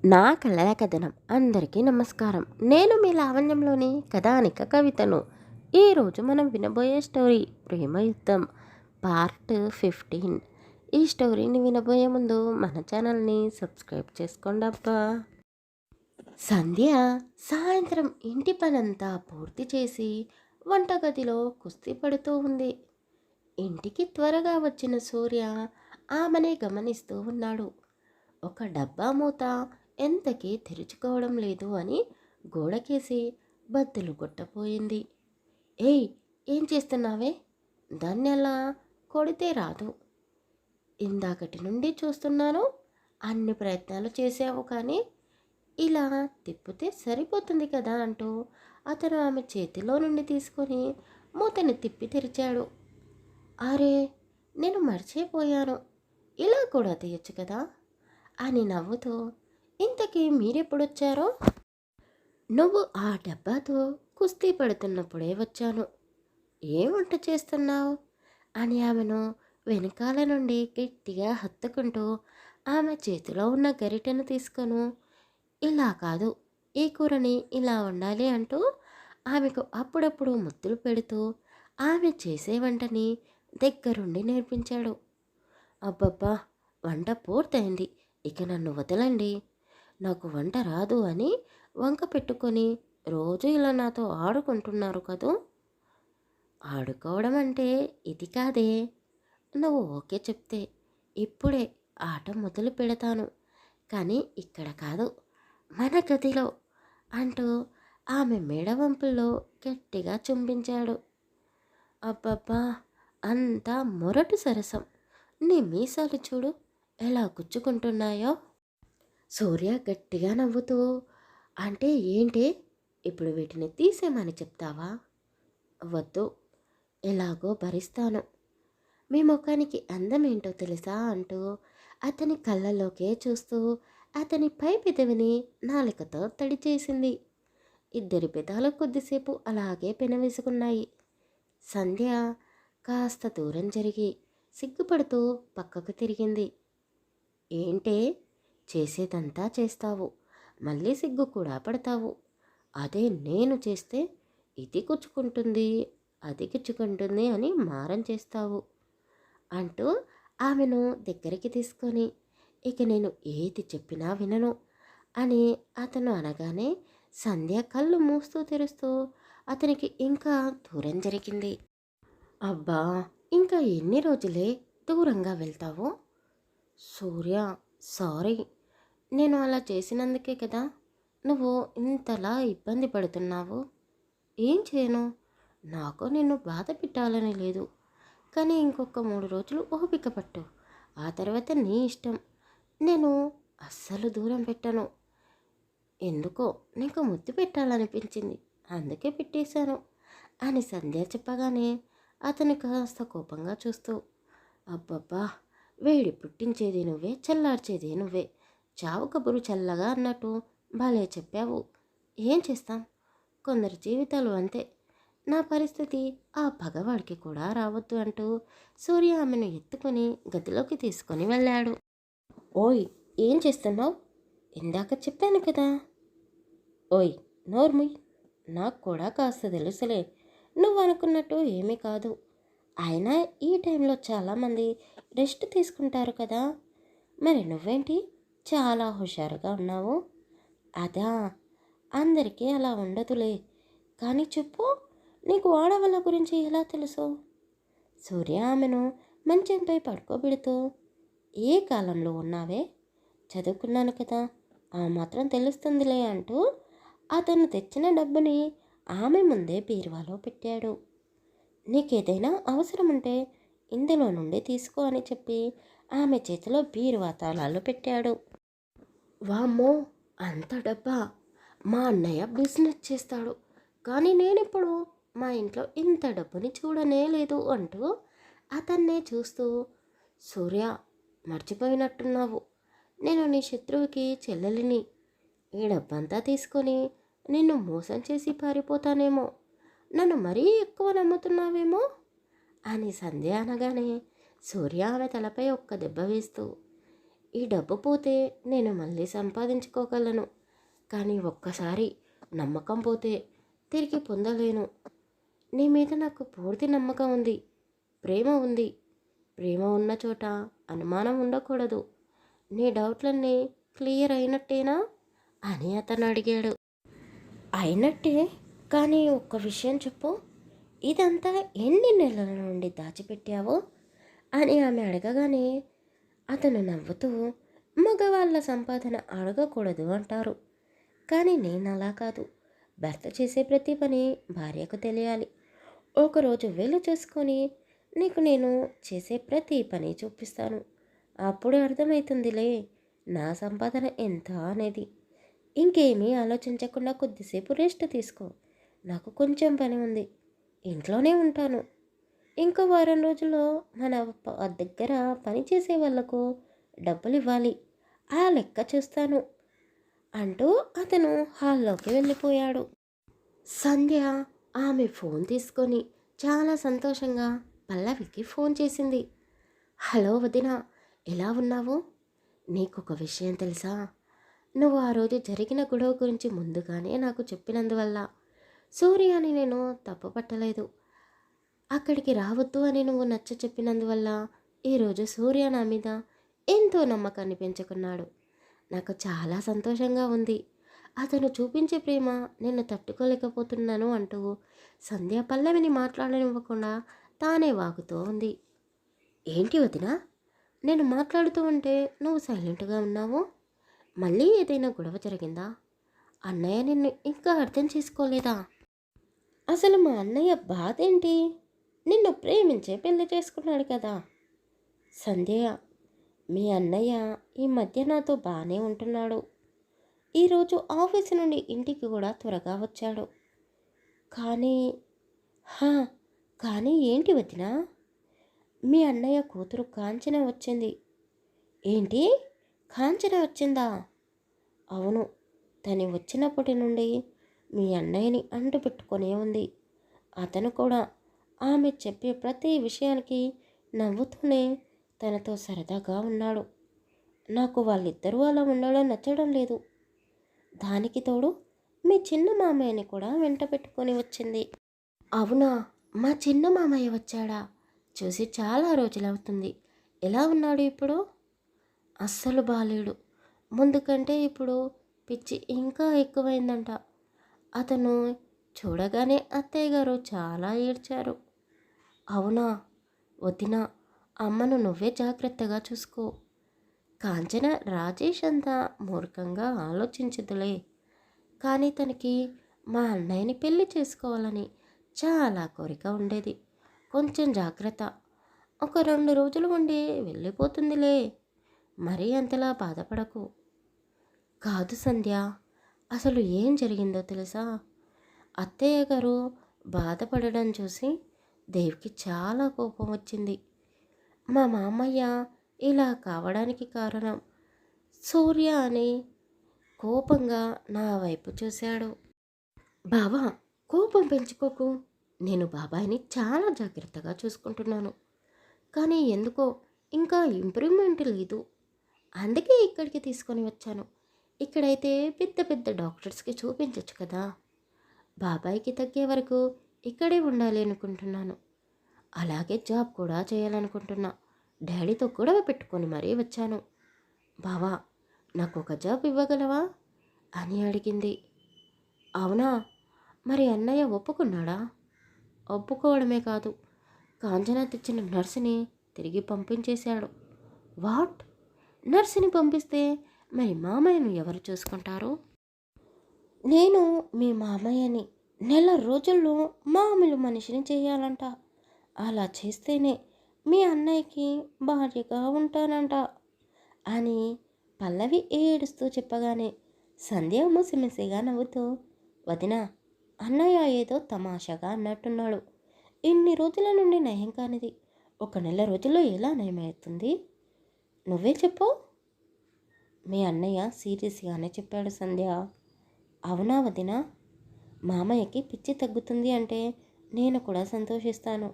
నా కళల కథనం అందరికీ నమస్కారం. నేను మీ లావణ్యంలోని కథానిక కవితను. ఈరోజు మనం వినబోయే స్టోరీ ప్రేమ యుద్ధం పార్ట్ 15. ఈ స్టోరీని వినబోయే ముందు మన ఛానల్ని సబ్స్క్రైబ్ చేసుకోండి అబ్బా. సంధ్య సాయంత్రం ఇంటి పనంతా పూర్తి చేసి వంటగదిలో కుస్తీ పడుతూ ఉంది. ఇంటికి త్వరగా వచ్చిన సూర్య ఆమెనే గమనిస్తూ ఉన్నాడు. ఒక డబ్బా మూత ఎంతకీ తెరుచుకోవడం లేదు అని గోడకేసి బద్దలు కొట్టపోయింది. ఏయ్, ఏం చేస్తున్నావే? దాన్ని అలా కొడితే రాదు. ఇందాకటి నుండి చూస్తున్నాను, అన్ని ప్రయత్నాలు చేసావు కానీ ఇలా తిప్పితే సరిపోతుంది కదా అంటూ అతను ఆమె చేతిలో నుండి తీసుకొని మూతని తిప్పి తెరిచాడు. అరే, నేను మర్చిపోయాను, ఇలా కూడా తీయచ్చు కదా అని నవ్వుతూ, ఇంతకీ మీరెప్పుడొచ్చారో? నువ్వు ఆ డబ్బాతో కుస్తీ పడుతున్నప్పుడే వచ్చాను. ఏం వంట చేస్తున్నావు అని ఆమెను వెనకాల నుండి గట్టిగా హత్తుకుంటూ ఆమె చేతిలో ఉన్న గరిటెను తీసుకొను, ఇలా కాదు, ఈ కూరని ఇలా వండాలి అంటూ ఆమెకు అప్పుడప్పుడు ముద్దులు పెడుతూ ఆమె చేసే వంటని దగ్గరుండి నేర్పించాడు. అబ్బబ్బా, వంట పూర్తయింది, ఇక నన్ను వదలండి, నాకు వంట రాదు అని వంక పెట్టుకొని రోజు ఇలా నాతో ఆడుకుంటున్నారు కదూ. ఆడుకోవడం అంటే ఇది కాదే, నువ్వు ఓకే చెప్తే ఇప్పుడే ఆట మొదలు పెడతాను, కానీ ఇక్కడ కాదు, మన గదిలో అంటూ ఆమె మెడవంపుల్లో గట్టిగా చుంబించాడు. అబ్బబ్బా, అంతా మొరటు సరసం. నీ మీసాలు చూడు ఎలా గుచ్చుకుంటున్నాయో. సూర్య గట్టిగా నవ్వుతూ, అంటే ఏంటి, ఇప్పుడు వీటిని తీసేమని చెప్తావా? వద్దు, ఎలాగో భరిస్తాను. మీ ముఖానికి అందం ఏంటో తెలుసా అంటూ అతని కళ్ళల్లోకే చూస్తూ అతని పై పెదవిని నాలుకతో తడి చేసింది. ఇద్దరి పెదాలు కొద్దిసేపు అలాగే పెనవేసుకున్నాయి. సంధ్య కాస్త దూరం జరిగి సిగ్గుపడుతూ పక్కకు తిరిగింది. ఏంటే, చేసేదంతా చేస్తావు, మళ్ళీ సిగ్గు కూడా పడతావు. అదే నేను చేస్తే ఇది గుచ్చుకుంటుంది, అది గుచ్చుకుంటుంది అని మారం చేస్తావు అంటూ ఆమెను దగ్గరికి తీసుకొని, ఇక నేను ఏది చెప్పినా వినను అని అతను అనగానే సంధ్య కళ్ళు మూస్తూ తెరుస్తూ అతనికి ఇంకా దూరం జరిగింది. అబ్బా, ఇంకా ఎన్ని రోజులే దూరంగా వెళ్తావు? సూర్య, సారీ, నేను అలా చేసినందుకే కదా నువ్వు ఇంతలా ఇబ్బంది పడుతున్నావు. ఏం చేయను, నాకు నిన్ను బాధ పెట్టాలని లేదు, కానీ ఇంకొక 3 రోజులు ఓపిక పట్టు, ఆ తర్వాత నీ ఇష్టం. నేను అస్సలు దూరం పెట్టను. ఎందుకో నీకు ముద్దు పెట్టాలనిపించింది, అందుకే పెట్టేశాను అని సంధ్య చెప్పగానే అతను కాస్త కోపంగా చూస్తూ, అబ్బబ్బా, వేడి పుట్టించేది నువ్వే, చల్లార్చేది నువ్వే, చావు కబురు చల్లగా అన్నట్టు భలే చెప్పావు. ఏం చేస్తాం, కొందరి జీవితాలు అంతే, నా పరిస్థితి ఆ పగవాడికి కూడా రావద్దు అంటూ సూర్య ఆమెను ఎత్తుకొని గదిలోకి తీసుకొని వెళ్ళాడు. ఓయ్, ఏం చేస్తున్నావు? ఇందాక చెప్పాను కదా. ఓయ్, నోర్ముయ్, నాకు కూడా కాస్త తెలుసులే, నువ్వు అనుకున్నట్టు ఏమీ కాదు. అయినా ఈ టైంలో చాలామంది రెస్ట్ తీసుకుంటారు కదా, మరి నువ్వేంటి చాలా హుషారుగా ఉన్నావు? అదా, అందరికీ అలా ఉండదులే, కానీ చెప్పు, నీకు ఆడవాళ్ళ గురించి ఎలా తెలుసు? సూర్య ఆమెను మంచంపై పడుకోబెడుతూ, ఏ కాలంలో ఉన్నావే? చదువుకున్నాను కదా, ఆ మాత్రం తెలుస్తుందిలే అంటూ అతను తెచ్చిన డబ్బుని ఆమె ముందే బీరువాలో పెట్టాడు. నీకేదైనా అవసరం ఉంటే ఇందులో నుండి తీసుకో అని చెప్పి ఆమె చేతిలో బీరువా తాళాలు పెట్టాడు. వామ్మో, అంత డబ్బా! మా అన్నయ్య బిజినెస్ చేస్తాడు, కానీ నేనిప్పుడు మా ఇంట్లో ఇంత డబ్బుని చూడనే లేదు అంటూ అతన్నే చూస్తూ, సూర్య, మర్చిపోయినట్టున్నావు, నేను నీ శత్రువుకి చెల్లెలిని. ఈ డబ్బంతా తీసుకొని నిన్ను మోసం చేసి పారిపోతానేమో, నన్ను మరీ ఎక్కువ నమ్ముతున్నావేమో అని సంధ్య అనగానే సూర్య ఆమె తలపై ఒక్క దెబ్బ వేస్తూ, ఈ డబ్బు పోతే నేను మళ్ళీ సంపాదించుకోగలను, కానీ ఒక్కసారి నమ్మకం పోతే తిరిగి పొందలేను. నీ మీద నాకు పూర్తి నమ్మకం ఉంది, ప్రేమ ఉంది. ప్రేమ ఉన్న చోట అనుమానం ఉండకూడదు. నీ డౌట్లన్నీ క్లియర్ అయినట్టేనా అని అతను అడిగాడు. అయినట్టే, కానీ ఒక్క విషయం చెప్పు, ఇదంతా ఎన్ని నెలల నుండి దాచిపెట్టావో అని ఆమె అడగగానే అతను నవ్వుతూ, మగవాళ్ళ సంపాదన అడగకూడదు అంటారు, కానీ నేను అలా కాదు. భర్త చేసే ప్రతి పని భార్యకు తెలియాలి. ఒకరోజు వీలు చేసుకొని నీకు నేను చేసే ప్రతి పని చూపిస్తాను. అప్పుడు అర్థమవుతుందిలే నా సంపాదన ఎంత అనేది. ఇంకేమీ ఆలోచించకుండా కొద్దిసేపు రెస్ట్ తీసుకో. నాకు కొంచెం పని ఉంది, ఇంట్లోనే ఉంటాను. ఇంకో వారం రోజుల్లో మన దగ్గర పనిచేసే వాళ్లకు డబ్బులు ఇవ్వాలి, ఆ లెక్క చూస్తాను అంటూ అతను హాల్లోకి వెళ్ళిపోయాడు. సంధ్య ఆమె ఫోన్ తీసుకొని చాలా సంతోషంగా పల్లవికి ఫోన్ చేసింది. హలో వదిన, ఎలా ఉన్నావు? నీకొక విషయం తెలుసా? నువ్వు ఆ రోజు జరిగిన గొడవ గురించి ముందుగానే నాకు చెప్పినందువల్ల సూర్యాని నేను తప్పు పట్టలేదు. అక్కడికి రావద్దు అని నువ్వు నచ్చ చెప్పినందువల్ల ఈరోజు సూర్య నా మీద ఎంతో నమ్మకాన్ని పెంచుకున్నాడు. నాకు చాలా సంతోషంగా ఉంది. అతను చూపించే ప్రేమ నేను తట్టుకోలేకపోతున్నాను అంటూ సంధ్య పల్లవిని మాట్లాడనివ్వకుండా తానే వాగుతూ ఉంది. ఏంటి వదిన, నేను మాట్లాడుతూ ఉంటే నువ్వు సైలెంట్గా ఉన్నావు? మళ్ళీ ఏదైనా గొడవ జరిగిందా? అన్నయ్య నిన్ను ఇంకా అర్థం చేసుకోలేదా? అసలు మా అన్నయ్య బాధ ఏంటి? నిన్ను ప్రేమించే పెళ్లి చేసుకున్నాడు కదా. సంధ్య, మీ అన్నయ్య ఈ మధ్య నాతో బాగానే ఉంటున్నాడు. ఈరోజు ఆఫీసు నుండి ఇంటికి కూడా త్వరగా వచ్చాడు. కానీ హా కానీ ఏంటి వదినా? మీ అన్నయ్య కూతురు కాంచన వచ్చింది. ఏంటి, కాంచన వచ్చిందా? అవును, తను వచ్చినప్పటి నుండి మీ అన్నయ్యని అంటు పెట్టుకునే ఉంది. అతను కూడా ఆమె చెప్పే ప్రతి విషయానికి నవ్వుతూనే తనతో సరదాగా ఉన్నాడు. నాకు వాళ్ళిద్దరూ అలా ఉండడం నచ్చడం లేదు. దానికి తోడు మీ చిన్న మామయ్యని కూడా వెంట పెట్టుకొని వచ్చింది. అవునా, మా చిన్న మామయ్య వచ్చాడా? చూసి చాలా రోజులవుతుంది. ఎలా ఉన్నాడు ఇప్పుడు? అస్సలు బాలేడు. ముందు కంటే ఇప్పుడు పిచ్చి ఇంకా ఎక్కువైందంట. అతను చూడగానే అత్తయ్య గారు చాలా ఏడ్చారు. అవునా వదిన, అమ్మను నువ్వే జాగ్రత్తగా చూసుకో. కాంచన రాజేష్ అంతా మూర్ఖంగా ఆలోచించదులే, కానీ తనకి మా అన్నయ్యని పెళ్లి చేసుకోవాలని చాలా కోరిక ఉండేది. కొంచెం జాగ్రత్త. ఒక 2 రోజులు ఉండి వెళ్ళిపోతుందిలే, మరీ అంతలా బాధపడకు. కాదు సంధ్య, అసలు ఏం జరిగిందో తెలుసా? అత్తయ్య గారు బాధపడడం చూసి దేవికి చాలా కోపం వచ్చింది. మా మామయ్య ఇలా కావడానికి కారణం సూర్య అని కోపంగా నా వైపు చూశాడు. బావా, కోపం పెంచుకోకు. నేను బాబాయిని చాలా జాగ్రత్తగా చూసుకుంటున్నాను, కానీ ఎందుకో ఇంకా ఇంప్రూవ్మెంట్ లేదు. అందుకే ఇక్కడికి తీసుకొని వచ్చాను. ఇక్కడైతే పెద్ద పెద్ద డాక్టర్స్కి చూపించవచ్చు కదా. బాబాయికి తగ్గే వరకు ఇక్కడే ఉండాలి అనుకుంటున్నాను. అలాగే జాబ్ కూడా చేయాలనుకుంటున్నా. డాడీతో గొడవ పెట్టుకొని మరీ వచ్చాను. బావా, నాకు ఒక జాబ్ ఇవ్వగలవా అని అడిగింది. అవునా, మరి అన్నయ్య ఒప్పుకున్నాడా? ఒప్పుకోవడమే కాదు, కాంచన తెచ్చిన నర్సుని తిరిగి పంపించేశాడు. వాట్? నర్సుని పంపిస్తే మరి మామయ్యను ఎవరు చూసుకుంటారు? నేను మీ మామయ్యని నెల రోజుల్లో మామూలు మనిషిని చేయాలంట. అలా చేస్తేనే మీ అన్నయ్యకి భార్యగా ఉంటానంట అని పల్లవి ఏడుస్తూ చెప్పగానే సంధ్య ముసిముసిగా నవ్వుతూ, వదిన, అన్నయ్య ఏదో తమాషాగా అన్నట్టున్నాడు. ఇన్ని రోజుల నుండి నయం కానిది 1 నెల రోజుల్లో ఎలా నయమవుతుంది? నువ్వే చెప్పు. మీ అన్నయ్య సీరియస్గానే చెప్పాడు సంధ్య. అవునా వదిన, మామయ్యకి పిచ్చి తగ్గుతుంది అంటే నేను కూడా సంతోషిస్తాను.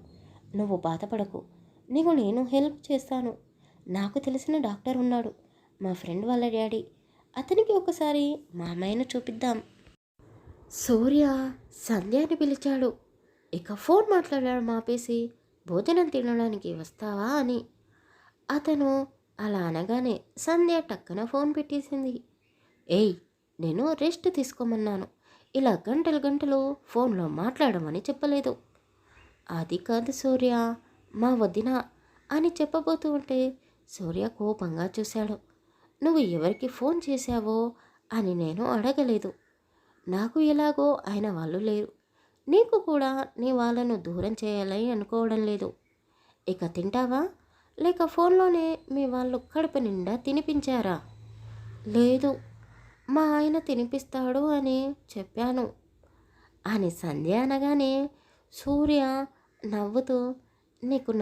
నువ్వు బాధపడకు, నీకు నేను హెల్ప్ చేస్తాను. నాకు తెలిసిన డాక్టర్ ఉన్నాడు, మా ఫ్రెండ్ వాళ్ళ డాడీ. అతనికి ఒకసారి మామయ్యను చూపిద్దాం. సూర్య సంధ్యాని పిలిచాడు. ఇక ఫోన్ మాట్లాడడం ఆపేసి భోజనం తినడానికి వస్తావా అని. అతను అలా అనగానే సంధ్య టక్కన ఫోన్ పెట్టేసింది. ఏయ్, నేను రెస్ట్ తీసుకోమన్నాను, ఇలా గంటలు గంటలు ఫోన్లో మాట్లాడమని చెప్పలేదు. అది కాదు సూర్య, మా వదిన అని చెప్పబోతూ ఉంటే సూర్య కోపంగా చూశాడు. నువ్వు ఎవరికి ఫోన్ చేశావో అని నేను అడగలేదు. నాకు ఎలాగో ఆయన వాళ్ళు లేరు. నీకు కూడా నీ వాళ్ళను దూరం చేయాలని అనుకోవడం లేదు. ఇక తింటావా, లేక ఫోన్లోనే మీ వాళ్ళు కడుపు నిండా తినిపించారా? లేదు, మా ఆయన తినిపిస్తాడు అని చెప్పాను అని సంధ్య అనగానే సూర్య నవ్వుతూ, నీకు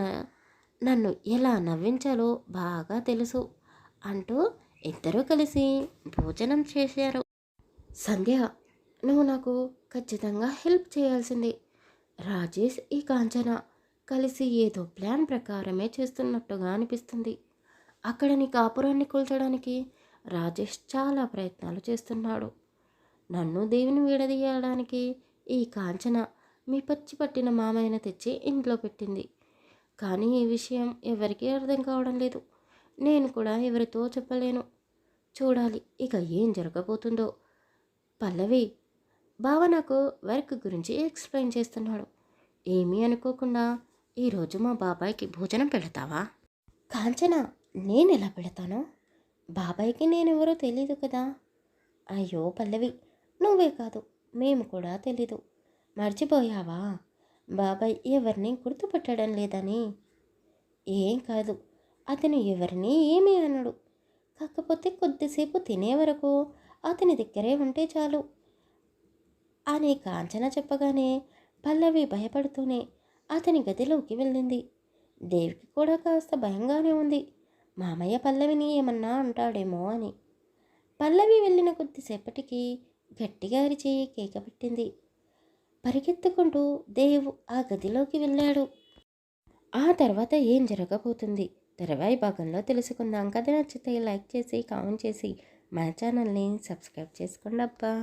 నన్ను ఎలా నవ్వించాలో బాగా తెలుసు అంటూ ఇద్దరూ కలిసి భోజనం చేశారు. సంధ్య, నువ్వు నాకు ఖచ్చితంగా హెల్ప్ చేయాల్సింది. రాజేష్ ఈ కాంచన కలిసి ఏదో ప్లాన్ ప్రకారమే చేస్తున్నట్టుగా అనిపిస్తుంది. అక్కడ నీ కాపురాన్ని కూల్చడానికి రాజేష్ చాలా ప్రయత్నాలు చేస్తున్నాడు. నన్ను దేవుని విడదీయడానికి ఈ కాంచన మీ పచ్చి పట్టిన మామయ్యను తెచ్చి ఇంట్లో పెట్టింది. కానీ ఈ విషయం ఎవరికీ అర్థం కావడం లేదు. నేను కూడా ఎవరితో చెప్పలేను. చూడాలి ఇక ఏం జరగబోతుందో. పల్లవి, బావ నాకు వర్క్ గురించి ఎక్స్ప్లెయిన్ చేస్తున్నాడు. ఏమీ అనుకోకుండా ఈరోజు మా బాబాయ్కి భోజనం పెడతావా? కాంచన, నేనెలా పెడతానో? బాబాయ్కి నేనెవరో తెలీదు కదా. అయ్యో పల్లవి, నువ్వే కాదు మేము కూడా తెలీదు. మర్చిపోయావా బాబాయ్ ఎవరిని గుర్తుపట్టడం లేదని? ఏం కాదు, అతను ఎవరిని ఏమీ అనడు. కాకపోతే కొద్దిసేపు తినే వరకు అతని దగ్గరే ఉంటే చాలు అని కాంచన చెప్పగానే పల్లవి భయపడుతూనే అతని గదిలోకి వెళ్ళింది. దేవికి కూడా కాస్త భయంగానే ఉంది, మామయ్య పల్లవిని ఏమన్నా అంటాడేమో అని. పల్లవి వెళ్ళిన కొద్దిసేపటికి గట్టిగా అరిచి కేక పెట్టింది. పరిగెత్తుకుంటూ దేవు ఆ గదిలోకి వెళ్ళాడు. ఆ తర్వాత ఏం జరగబోతుంది తర్వాయి భాగంలో తెలుసుకుందాం. కథ నచ్చితే లైక్ చేసి కామెంట్ చేసి మా ఛానల్ని సబ్స్క్రైబ్ చేసుకోండి అబ్బా.